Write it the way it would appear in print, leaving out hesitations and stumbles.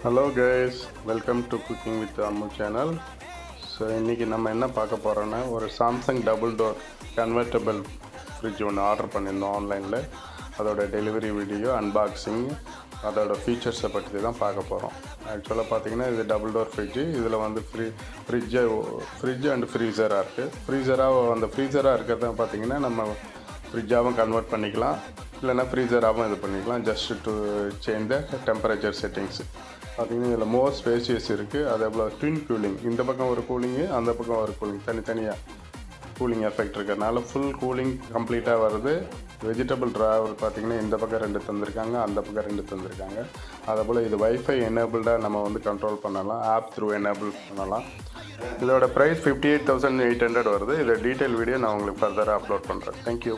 Hello guys, welcome to Cooking with Ammu channel. So இன்றைக்கி நம்ம என்ன பார்க்க போகிறோன்னா ஒரு Samsung double door convertible fridge ஒன்று ஆர்டர் பண்ணியிருந்தோம் ஆன்லைனில். அதோட டெலிவரி வீடியோ அன்பாக்சிங் அதோட ஃபீச்சர்ஸை பற்றி தான் பார்க்க போகிறோம். ஆக்சுவலாக பார்த்தீங்கன்னா இது டபுள் டோர் ஃப்ரிட்ஜு. இதில் வந்து ஃப்ரிட்ஜ் அண்ட் ஃப்ரீசராக இருக்குது. அந்த ஃப்ரீசராக இருக்கிறத பார்த்தீங்கன்னா நம்ம ஃப்ரிட்ஜாகவும் கன்வெர்ட் பண்ணிக்கலாம், இல்லைனா ஃப்ரீசராகவும் இது பண்ணிக்கலாம். Just to change the temperature settings. பார்த்திங்கன்னா இதில் மோர் ஸ்பேசியஸ் இருக்குது. அதே போல் ட்வின் கூலிங், இந்த பக்கம் ஒரு கூலிங்கு, அந்த பக்கம் ஒரு கூலிங், தனித்தனியாக கூலிங் எஃபெக்ட் இருக்கிறதுனால ஃபுல் கூலிங் கம்ப்ளீட்டாக வருது. வெஜிடபிள் ட்ராவர் பார்த்திங்கன்னா இந்த பக்கம் 2 தந்திருக்காங்க, அந்த பக்கம் 2 தந்திருக்காங்க. அதே போல் இது வைஃபை எனேபிள்டாக நம்ம வந்து கண்ட்ரோல் பண்ணலாம், ஆப் த்ரூ எனேபிள் பண்ணலாம். இதோட ப்ரைஸ் 58,800 வருது. இதை டீட்டெயில் வீடியோ நான் உங்களுக்கு ஃபர்தராக அப்லோட் பண்ணுறேன். தேங்க்யூ.